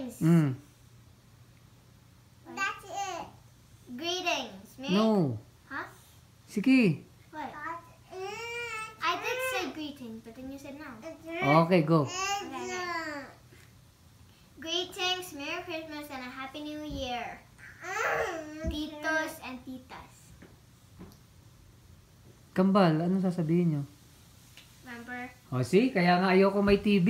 Greetings. That's it. Greetings. No. Huh? Sige. What? That's it. I did say greetings, but then you said no. Okay, go. Greetings, Merry Christmas, and a Happy New Year. Titos and titas. Kambal, ano sasabihin nyo? Remember? O, see? Kaya nga ayoko may TV.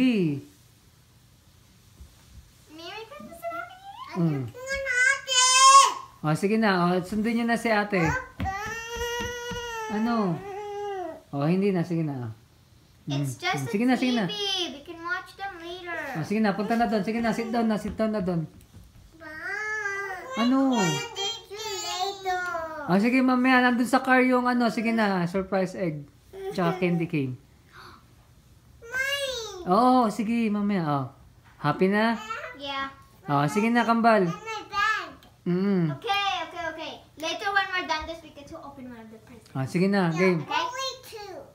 Merry Christmas and Happy New Year. O, sige na. O, sundin nyo na si ate. Ano? O, hindi na. Sige na. It's just a Sige na, TV. sige na. We can watch them later. O, sige na. Punta na doon. Sige na. Sit down na. Sit down na doon. Ano? O, sige mamaya. Nandun sa car yung ano. Sige na. Surprise egg. Tsaka candy cane. Oo, sige. Mamaya. O. Happy na? Yeah. O, sige na, Kambal. Okay. Later when we're done this, we get to open one of the presents. O, sige na. Game.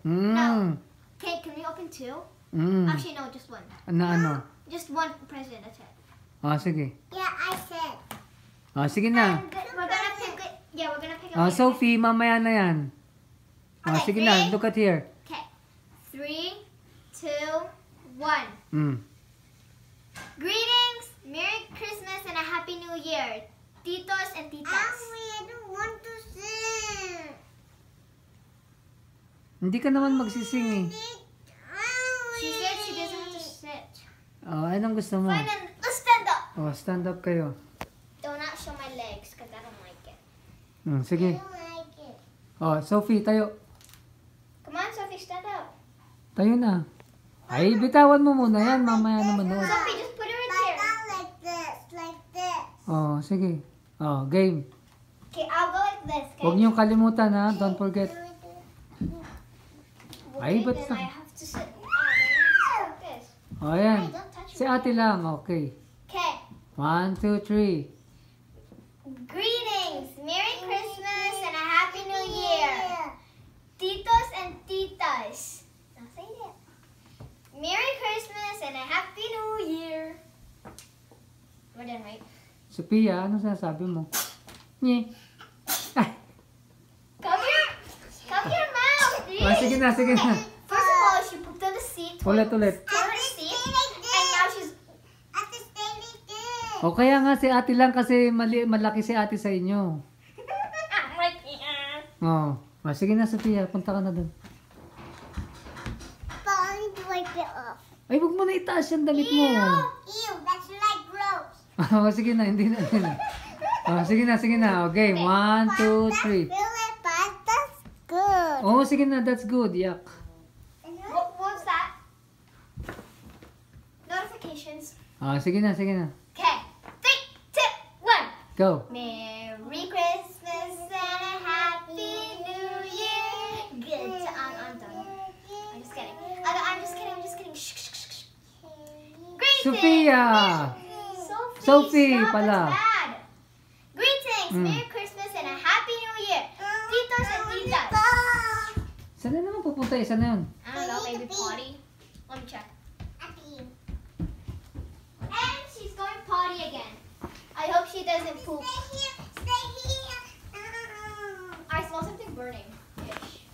Okay, can we open two? Mm. Actually, no, just one. Ano? Just one present, that's it. O, sige. Yeah, I said. O, sige na. We're gonna pick it. Yeah, we're gonna pick it. O, Sophie, mamaya na yan. O, Okay, sige na. ready? Look at here. Okay. 3, 2, 1. Mm. Greetings, Merry Christmas, and a Happy New Year. Titos and titas. I don't want to sing. Hindi ka naman magsising eh. She said she doesn't want to sit. O, anong gusto mo? Fine, then let's stand up. O, stand up kayo. Do not show my legs, because I don't like it. Sige. like it. O, Sophie, tayo. Come on, Sophie, stand up. Tayo na. Ay, bitawan mo muna yan. Mamaya naman noon. Sophie, just put her in But here. not like this, like this. O, sige. O, game. Okay, I'll go like this, okay? Huwag niyong kalimutan ha. Don't forget. Ay, Okay, ba't then sa- I have to sit. Then I have to sit like this. O, ayan. Hey, don't touch Si me. ate lang. Okay. Okay. 1, 2, 3. Greetings, Merry Christmas, and a Happy New Year. Titos and titas. Now say it. Merry Christmas and a Happy New Year. We're done, right? Sophia, ano sinasabi mo? Nye. Ay. Cover your mouth, O, please. sige na, sige na. First of all, she pooped on the seat. Ulit. On her seat. And now she's... At the same this. O, kaya nga si ate lang kasi malaki si ate sa inyo. I'm like, yeah. O, sige na, Sophia. Punta ka na doon. But I need to wipe it off. Ay, huwag mo na itaas yung damit mo. Ew, that's like gross. O, sige na, hindi na. O, sige na. Okay, 1, 2, 3. Really bad, that's good. Oh, sige na, that's good. Yuck. What was that? Notifications. O, sige na. Okay. 3, 2, 1. Go. Merry Christmas and a Happy New Year. Good. I'm done. I'm just kidding. I'm just kidding. Shh, shh, shh, shh. Greetings. Sophia! Sophie stop, pala. that's bad. Greetings. Merry Christmas and a Happy New Year. Titos and titas. Saan na naman pupunta? Isa na yun. I don't know, maybe potty. Let me check. And she's going potty again. I hope she doesn't poop. Stay here. I smell something burning. Ish.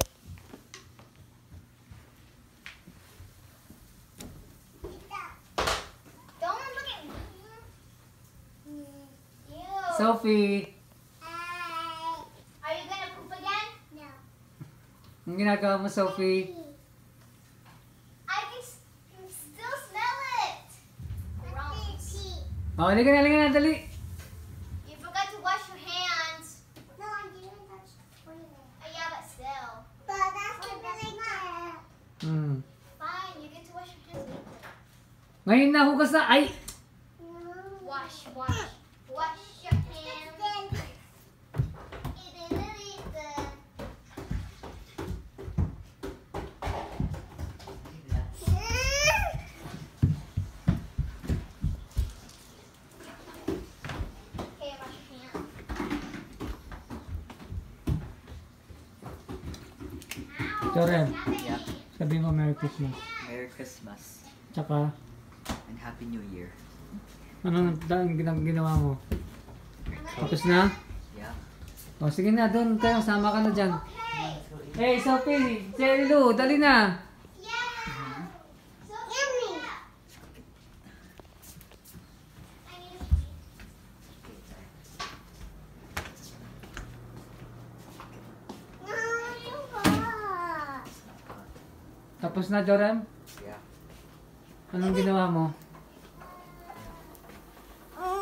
Don't look at me. Ew. Sophie! Are you gonna poop again? No. Ang ginagawa mo, Sophie? I can still smell it. Gross. O, halika na, dali. You forgot to wash your hands. No, I didn't touch the toilet. Yeah, but still. But that's the really bad. Fine, you get to wash your hands later. Ngayon na, hugas na. Ay! Wash your hands. Okay, wash your hands. Ow, Joren. what's happening? Yeah. Sabi mo, Merry Christmas. Merry Christmas Tsaka, and Happy New Year. Anong ginawa mo? Tapos na? Yeah. O, sige na, doon tayo. Sama ka na dyan. Okay. Hey, Sophie! Cherry Lou, dali na! Yeah. So Yummy. No, too hot. Tapos na, Joram? Yeah. Anong ginawa mo?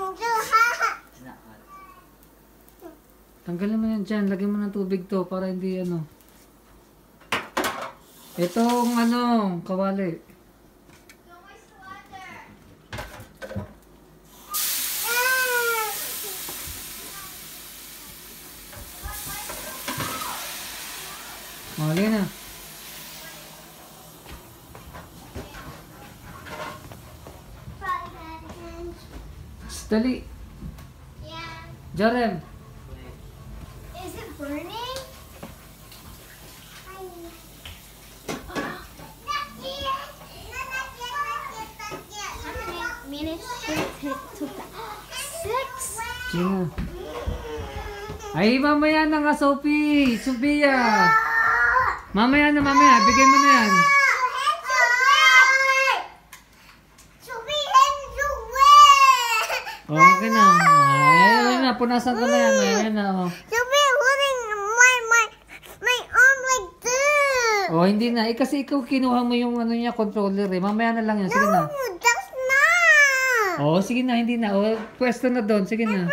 Too hot. It's not hot. Tanggalin mo yan dyan. Lagyan mo ng tubig to para hindi ano. Itong ano, kawali. no more water. Mali na. Shh, dali. Yeah. Joram. Is it burning? How many minutes took that? 6. Sino? Ay, mamaya na nga, Sophie. Sophia. Mamaya na, mamaya. Bigay mo na yan. Okay na. Ay, ayun na. Punasan ko na yan. Ayun na, oh. Oh, hindi na. Eh, kasi ikaw kinuha mo yung ano niya, controller eh. Mamaya na lang yan. Sige na. Oh, sige na. Hindi na. Oh, pwesto na doon. Sige na.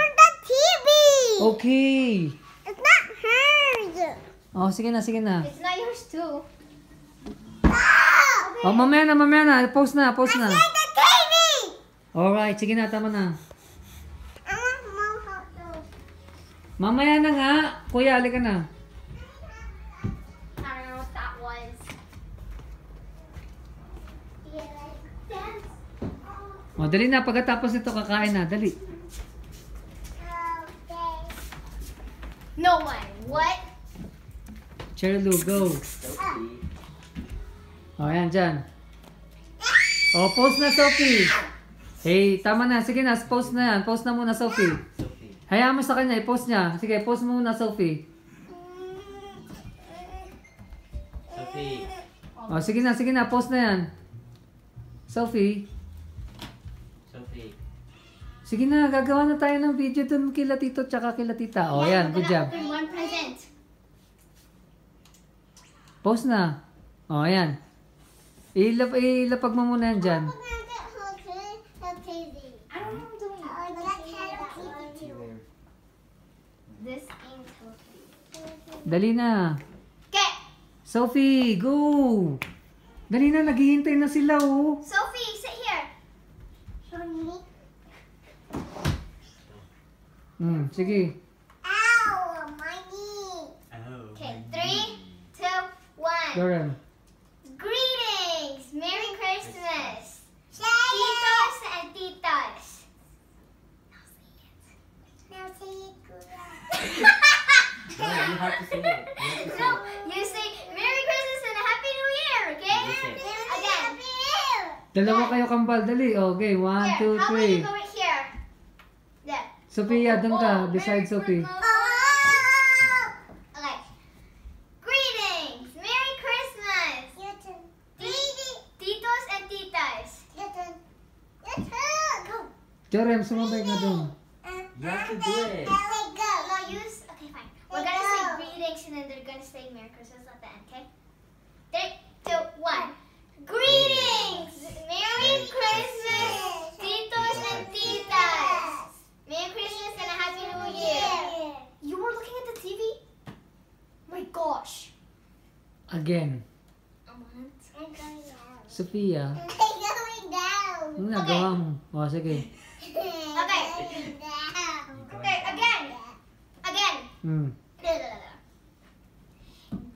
Okay. It's not hers. Oh, sige na, sige na. It's not yours too. Oh, mamaya na, mamaya na. Post na, post na. The TV. Alright, sige na. Tama na. I want more hot dogs. Mamaya na nga. Kuya, halika na. I don't know what that was. Dance. Oh, dali na. Pagkatapos nito, kakain na. Dali. No one. What? Cherry Lou, go. Sophie. Oh, ayan, dyan. Oh, post na, Sophie. Hey, tama na. Sige na, post na yan. Post na muna, Sophie. Sophie. Hayaan mo sa kanya, i-post niya. Sige, post mo muna, Sophie. Sophie. Oh, sige na, post na yan. Sophie. Sophie. Sige na, gagawa na tayo ng video dun kila tito tsaka kila tita. Oh, Yeah, yan, we're good gonna job. open one present. Post na. Oh, ayan. Ilapag mo muna yan dyan. We're gonna get her TV. I don't know what I'm doing. Let's have a TV too. This ain't healthy. Dali na. Okay, Sophie, go! Dali na, naghihintay na sila, oh. Sophie, sit here. Sige. Ow, my knee. Oh. Okay, 3, 2, 1. Lauren. Greetings! Merry Christmas! Say Titos and titas. Now say it good. No, you have to say it. You have to say No, it. you say Merry Christmas and a Happy New Year, okay? You say it. Again. Dalawa kayo kambal, dali. Okay, 1, 2, Here, how about you 3. go right here? There. Sophia, doon ka, Oh, beside Merry Sophie. Christmas. Okay. Greetings! Merry Christmas! Your turn. Titos and titas. Your turn. Your turn. Go. Jorem, sumabay ka doon. You have to do it. There we go. No, use. Okay, fine. We're gonna say greetings and then they're gonna say Merry Christmas at the end, okay? 3, 2, 1. Greetings! Merry Christmas, Titos and Titas! Merry Christmas and a Happy New Year! You were looking at the TV? My gosh! Again. I'm going down. Sophia, I'm going down. ano nagawa mo? O, sige. Okay. Going down. Okay, again! Again! Hmm.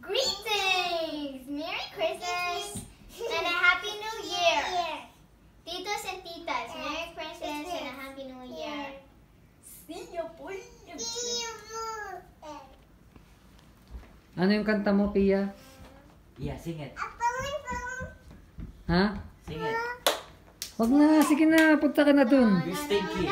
Greetings! Merry Christmas and a Happy New Year! Titos and Titas, Merry Christmas and a Happy New Year! See you, boy! Ano yung kanta mo, Pia? Yeah, sing it. Ha? Sing it. Wag na, sige na, punta ka na dun. You're stinky.